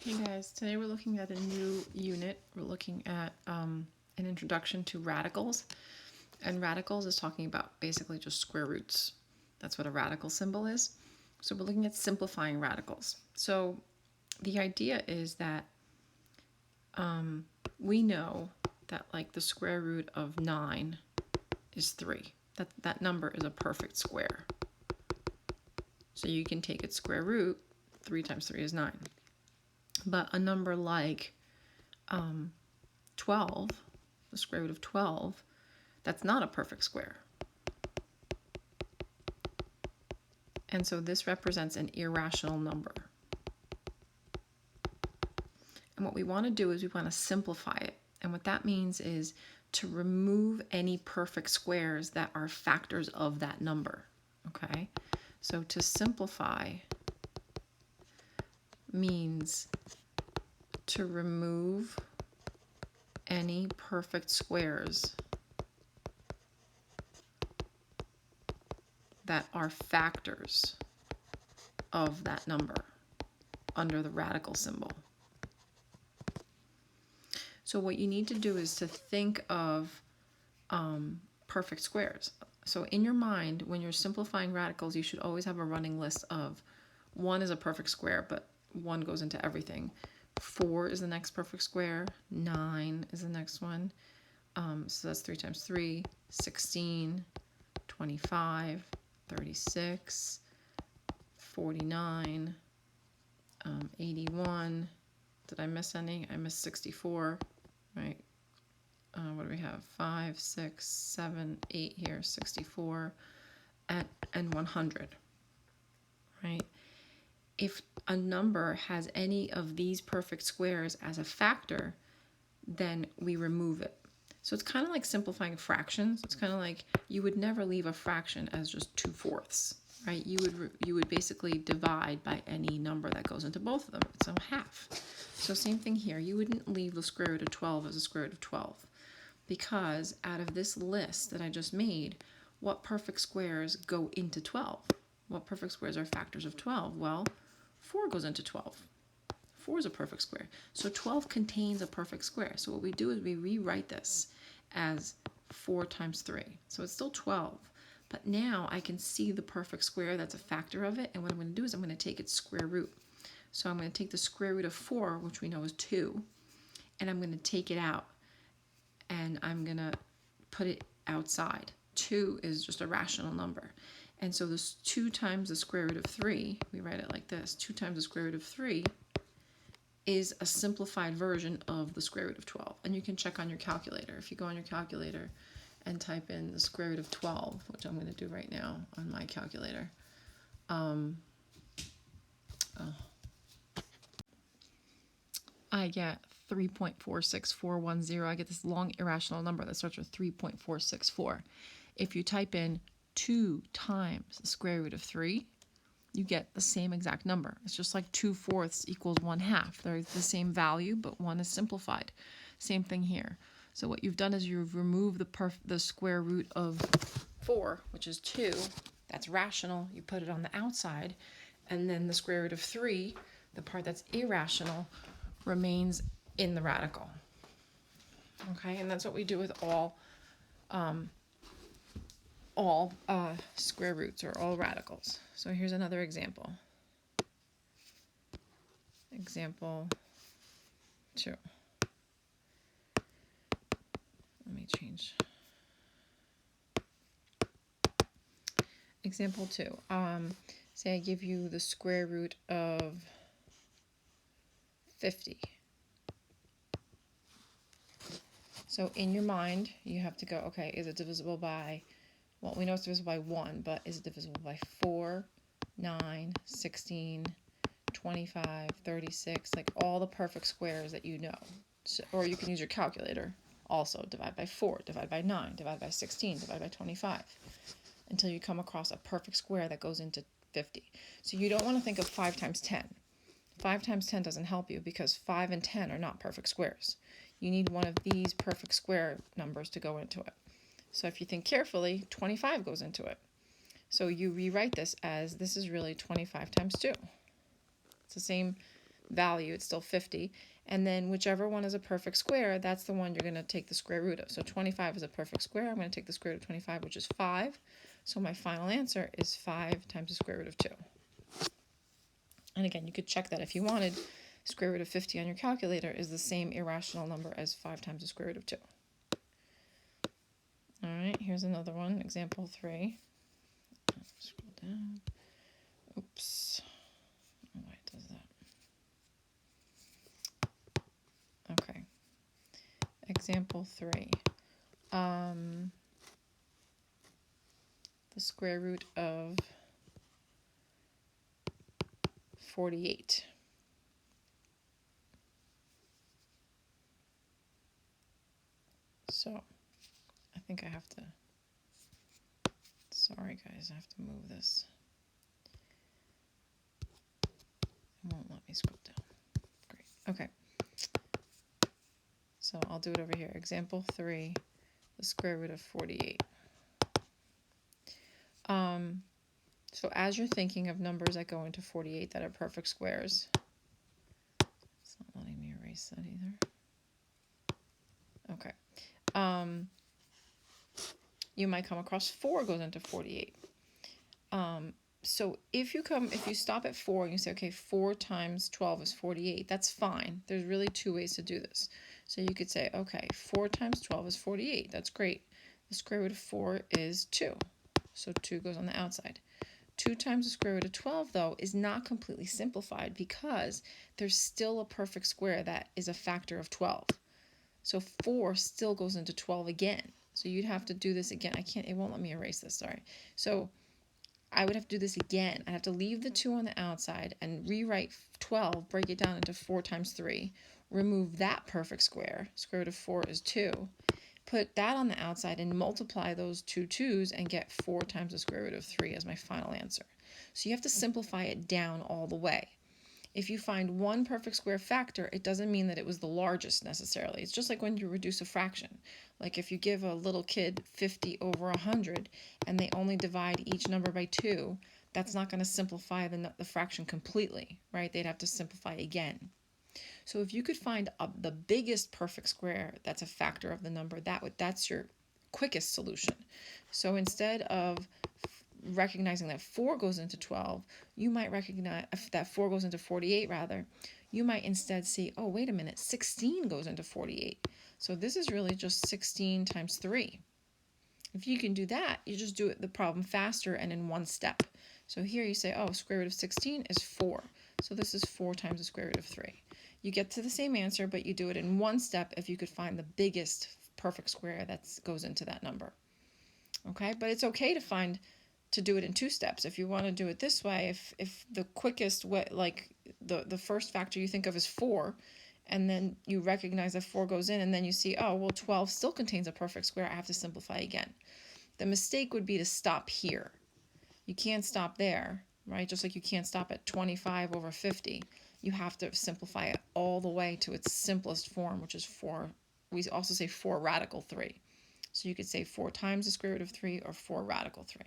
Hey guys, today we're looking at a new unit. We're looking at an introduction to radicals. And radicals is talking about basically just square roots. That's what a radical symbol is. So we're looking at simplifying radicals. So the idea is that we know that like the square root of 9 is 3. That number is a perfect square. So you can take its square root, 3 times 3 is 9. But a number like 12, the square root of 12, that's not a perfect square. And so this represents an irrational number. And what we want to do is we want to simplify it. And what that means is to remove any perfect squares that are factors of that number. Okay? So to simplify means to remove any perfect squares that are factors of that number under the radical symbol. So what you need to do is to think of perfect squares. So in your mind, when you're simplifying radicals, you should always have a running list of 1 is a perfect square, but 1 goes into everything. 4 is the next perfect square. 9 is the next one. So that's 3 times 3, 16, 25, 36, 49, 81. Did I miss any? I missed 64, right? What do we have? 5, 6, 7, 8 here, 64, and 100, right? If a number has any of these perfect squares as a factor, then we remove it. So it's kind of like simplifying fractions. It's kind of like you would never leave a fraction as just 2/4, right? You would basically divide by any number that goes into both of them. It's a half. So same thing here. You wouldn't leave the square root of 12 as a square root of 12, because out of this list that I just made, what perfect squares go into 12? What perfect squares are factors of 12? Well, 4 goes into 12. 4 is a perfect square. So 12 contains a perfect square. So what we do is we rewrite this as 4 times 3. So it's still 12. But now I can see the perfect square that's a factor of it. And what I'm going to do is I'm going to take its square root. So I'm going to take the square root of 4, which we know is 2, and I'm going to take it out. And I'm going to put it outside. 2 is just a rational number. And so this 2 times the square root of 3, we write it like this, 2 times the square root of 3 is a simplified version of the square root of 12. And you can check on your calculator. If you go on your calculator and type in the square root of 12, which I'm going to do right now on my calculator, I get 3.46410. I get this long irrational number that starts with 3.464. If you type in 2 times the square root of 3, you get the same exact number. It's just like 2/4 equals 1/2. They're the same value, but one is simplified. Same thing here. So what you've done is you've removed the square root of 4, which is 2. That's rational. You put it on the outside. And then the square root of 3, the part that's irrational, remains in the radical. Okay, and that's what we do with all square roots or all radicals. So here's another example. Example 2. Let me change. Example 2. Say I give you the square root of 50. So in your mind, you have to go, okay, is it divisible by, well, we know it's divisible by 1, but is it divisible by 4, 9, 16, 25, 36, like all the perfect squares that you know. So, or you can use your calculator. Also, divide by 4, divide by 9, divide by 16, divide by 25, until you come across a perfect square that goes into 50. So you don't want to think of 5 times 10. 5 times 10 doesn't help you because 5 and 10 are not perfect squares. You need one of these perfect square numbers to go into it. So if you think carefully, 25 goes into it. So you rewrite this as this is really 25 times 2. It's the value, it's still 50. And then whichever one is a perfect square, that's the one you're going to take the square root of. So 25 is a perfect square. I'm going to take the square root of 25, which is 5. So my final answer is 5 times the square root of 2. And again, you could check that if you wanted. Square root of 50 on your calculator is the same irrational number as 5 times the square root of 2. All right, here's another one, example 3. Scroll down. Oops. I don't know why it does that. Okay. Example 3. The square root of 48. So I think I have to, sorry guys, I have to move this. It won't let me scroll down. Great. Okay. So I'll do it over here. Example 3, the square root of 48. So as you're thinking of numbers that go into 48 that are perfect squares, it's not letting me erase that either. Okay. You might come across 4 goes into 48. So if you stop at 4 and you say, okay, 4 times 12 is 48, that's fine. There's really 2 ways to do this. So you could say, okay, 4 times 12 is 48. That's great. The square root of 4 is 2. So 2 goes on the outside. 2 times the square root of 12, though, is not completely simplified because there's still a perfect square that is a factor of 12. So 4 still goes into 12 again. So you'd have to do this again. It won't let me erase this, sorry. So I would have to do this again. I'd have to leave the 2 on the outside and rewrite 12, break it down into 4 times 3, remove that perfect square. Square root of 4 is 2. Put that on the outside and multiply those two 2's and get 4 times the square root of 3 as my final answer. So you have to simplify it down all the way. If you find one perfect square factor, it doesn't mean that it was the largest necessarily. It's just like when you reduce a fraction. Like if you give a little kid 50 over 100 and they only divide each number by 2, that's not going to simplify the fraction completely, right? They'd have to simplify again. So if you could find the biggest perfect square that's a factor of the number, that's your quickest solution. So instead of recognizing that 4 goes into 12, you might recognize that 4 goes into 48 rather. You might instead see, oh, wait a minute, 16 goes into 48. So this is really just 16 times 3. If you can do that, you just do the problem faster and in one step. So here you say, oh, square root of 16 is 4. So this is 4 times the square root of 3. You get to the same answer, but you do it in one step if you could find the biggest perfect square that goes into that number. Okay, but it's okay to do it in 2 steps. If you want to do it this way, if the quickest way, like the first factor you think of is 4, and then you recognize that 4 goes in, and then you see, oh, well, 12 still contains a perfect square, I have to simplify again. The mistake would be to stop here. You can't stop there, right? Just like you can't stop at 25 over 50. You have to simplify it all the way to its simplest form, which is 4. We also say 4 radical 3. So you could say 4 times the square root of 3 or 4 radical 3.